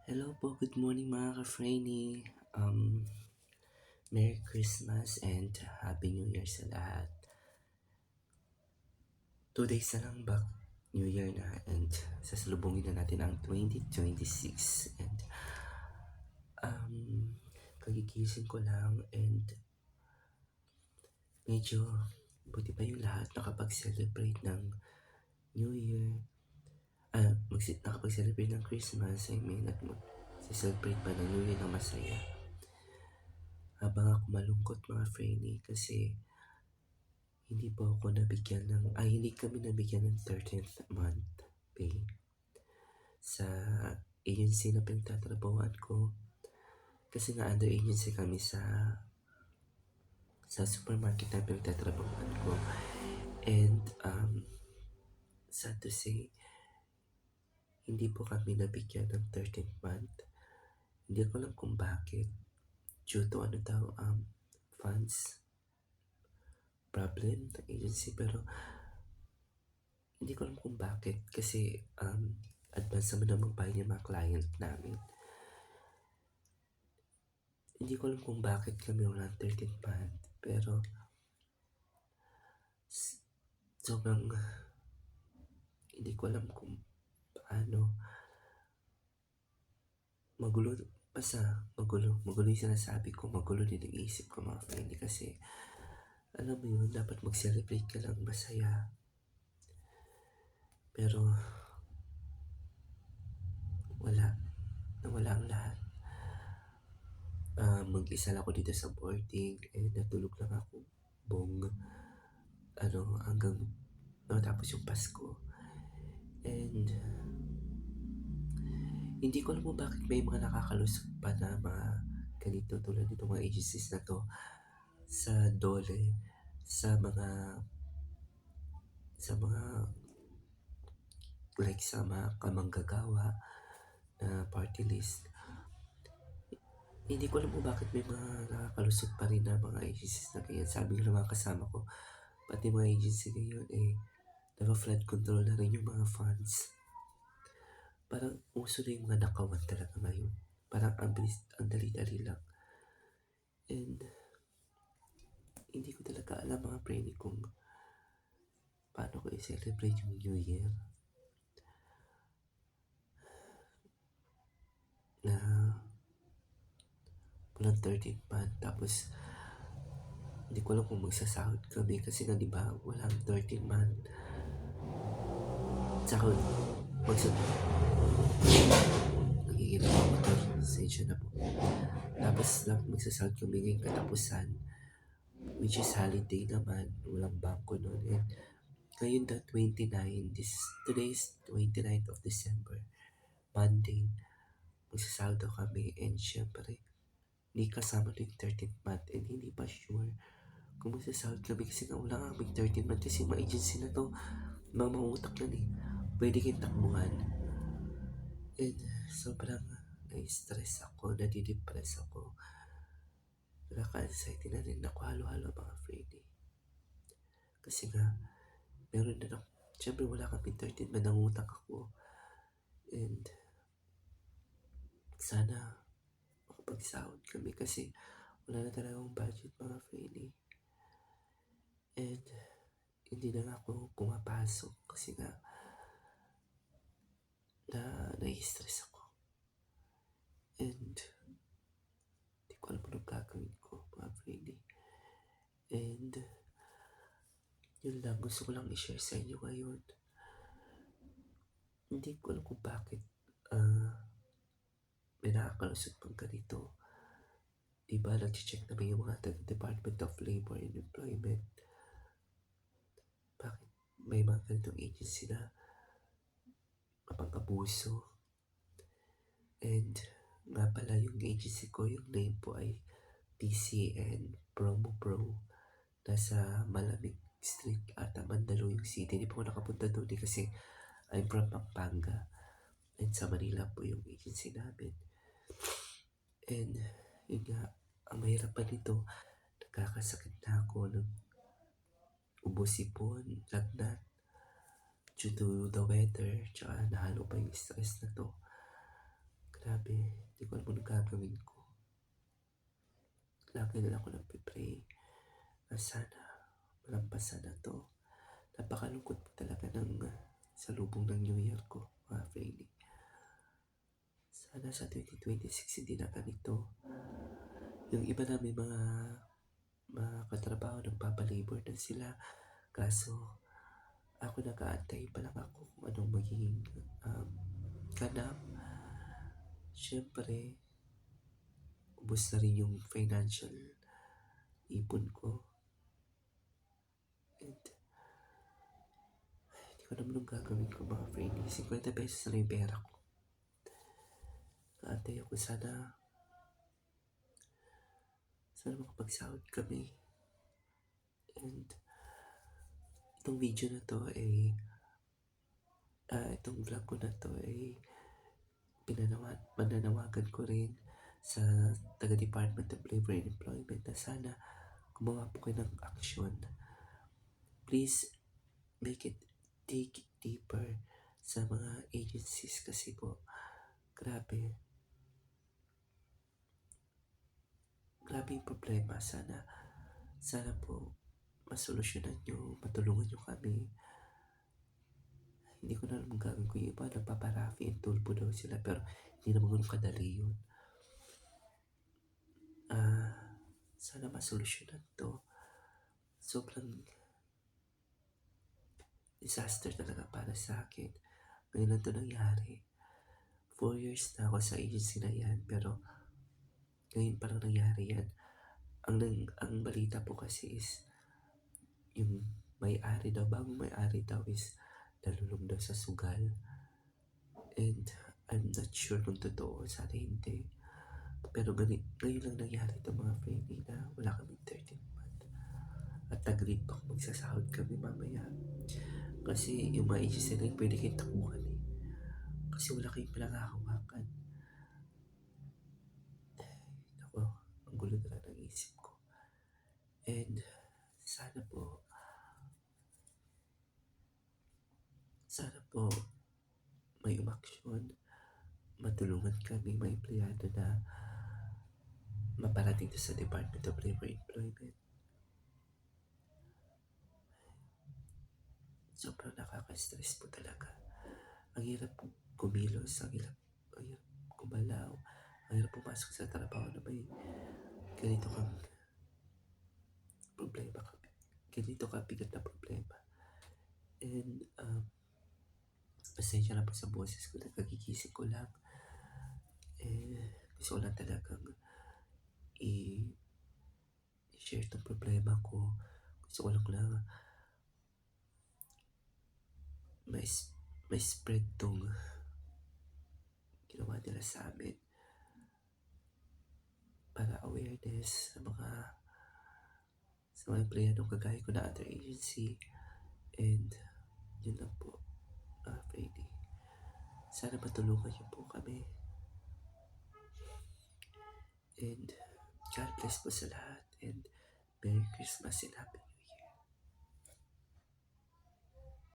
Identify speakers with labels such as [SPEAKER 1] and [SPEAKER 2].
[SPEAKER 1] Hello po, good morning mga ka-Franny. Merry Christmas and Happy New Year sa lahat. 2 days na lang back New Year na and sasalubungin na natin ang 2026 and um, kagigising ko lang and medyo buti pa yung lahat nakapag-celebrate ng New Year. Nakapag-celebrate ng Christmas, I mean, at mag-celebrate pa ng New Year na masaya. Habang ako malungkot mga Franny kasi hindi kami nabigyan ng 13th month pay sa agency na pinagtatrabahuan ko. Kasi nga under agency kami sa supermarket na pinagtatrabahuan ko. And sad to say, hindi po kami nabigyan ng 13th month. Hindi ko alam kung bakit. Due to funds problem ng agency, pero hindi ko alam kung bakit kasi advance naman na magbayad yung mga client namin. Hindi ko alam kung bakit kami walang 13th month, pero sobrang hindi ko alam kung paano. Magulo yung sinasabi ko, magulo din ang isip ko mga friend, kasi alam mo yun, dapat mag-celebrate ka lang masaya. Pero nawala ang lahat. Mag-isa lang ako dito sa boarding and natulog lang ako hanggang matapos yung Pasko. And hindi ko alam kung bakit may mga nakakalusot pa na mga ganito tulad nito mga agencies na to sa DOLE, sa mga like sa mga kamanggagawa na party list. Hindi ko alam kung bakit may mga nakakalusot pa rin na mga agencies na ganyan. Sabi ko ng mga kasama ko, pati mga agency ngayon naka-flood control na rin yung mga funds. Parang uso na yung mga nakawan talaga ngayon. Parang ang dali-dali lang. And hindi ko talaga alam mga preni kung paano ko i-celebrate yung New Year. Na walang 13th month. Tapos hindi ko alam kung magsasahod kami kasi nga diba walang 13th month. Sahod. Nagiging ako motor. Sensya na po. Tapos magsasahod kami ngayong katapusan, which is holiday naman. Walang bangko nun. And ngayon na 29, today is 29th of December, Monday, magsasahod daw kami. And syempre, hindi kasama na yung 13th month and hindi pa sure kung magsasahod kami kasi nga wala kaming 13th month kasi mga agency na to, mga utak yan pwede kayong takbuhan. And sobrang na-stress ako, nadidepress ako, nakaka-anxiety na rin ako halo-halo mga Freddy. Kasi nga meron na syempre wala kaming 13th month, nangutang ako. And sana makapagsahod kami kasi wala na talagang budget mga Freddy. And hindi na nga ako pumapasok kasi nga na-stress ako. And hindi ko alam anong gagawin ko mga Freddy. And yun lang, gusto ko lang i-share sa inyo ngayon. Hindi ko alam kung bakit may nakakalusot pang ganito. Diba nag-check naman yung mga Department of Labor and Employment. Bakit may mga ganitong agency na mapang-abuso? And nga pala yung agency ko, yung name po ay PCN Promo Pro. Nasa Malamig Street ata, Mandaluyong City. Hindi po ako nakapunta doon kasi I'm from Pampanga. And sa Manila po yung agency namin. And yun nga, ang mahirap pa nito, nagkakasakit na ako ng ubo-sipon, lagnat, due to the weather, tsaka nahalo pa yung stress na to. Grabe, hindi ko alam anong gagawin ko. Lagi na lang ako nagpe-pray na sana malampasan na 'to. Napakalungkot po talaga ng salubong ng New Year ko, mga Freddy. Sana sa 2026 hindi na ganito. Yung iba namin mga katrabaho nagpapalabor na sila. Kaso ako nag-aantay pa lang ako kung anong magiging ganap. Siyempre, ubos na rin yung financial ipon ko. And hindi ko naman ang gagawin ko, mga Freddy. 50 pesos na yung pera ko. Nag-aantay ako sana makapagsahod kami. And itong video na to ay itong vlog ko na to ay mananawagan ko rin sa taga-Department of Labor and Employment na sana gumawa po kayo ng action. Please make it dig deeper sa mga agencies kasi po grabe yung problema. Sana po masolusyonan nyo, matulungan nyo kami. Hindi ko na alam gagawin ko. Yung iba nagpaparafi and tulpo daw sila pero hindi naman ganun kadali yun. Sana masolusyonan to. Sobrang disaster talaga para sa akin. Ngayon lang to nangyari. 4 years na ako sa agency na yan pero ngayon parang nangyari yan. Ang balita po kasi is yung may-ari daw, bagong may-ari daw is nalulong daw sa sugal. And I'm not sure kung totoo, sana hindi. Pero ngayon lang nangyari ito, mga Freddy, na wala kaming 13th month. At tag-lead pa kung magsasahod kami mamaya. Kasi yung mga agency na yun, pwede kayong takbuhan eh. Kasi wala kayong pinanghahawakan. Ako, ang gulo na lang ng isip ko. And sana po may umaksyon, matulungan kami mga empleyado na maparating to sa Department of Labor and Employment. Sobrang nakaka-stress po talaga. Ang hirap kumilos, ang hirap kumalaw, ang hirap pumasok sa trabaho na may ganito kang problema, ganito kabigat na problema. And pasensya na po sa boses ko, nagkagigising ko lang. Gusto ko lang talagang i-share itong problema ko. Gusto ko lang may spread tong ginawa nila sa amin para awareness sa mga empleyadong kagaya ko na other agency. And yun lang po, Freddy. Sana matulungan niyo po kami. And God bless po sa lahat. And Merry Christmas and Happy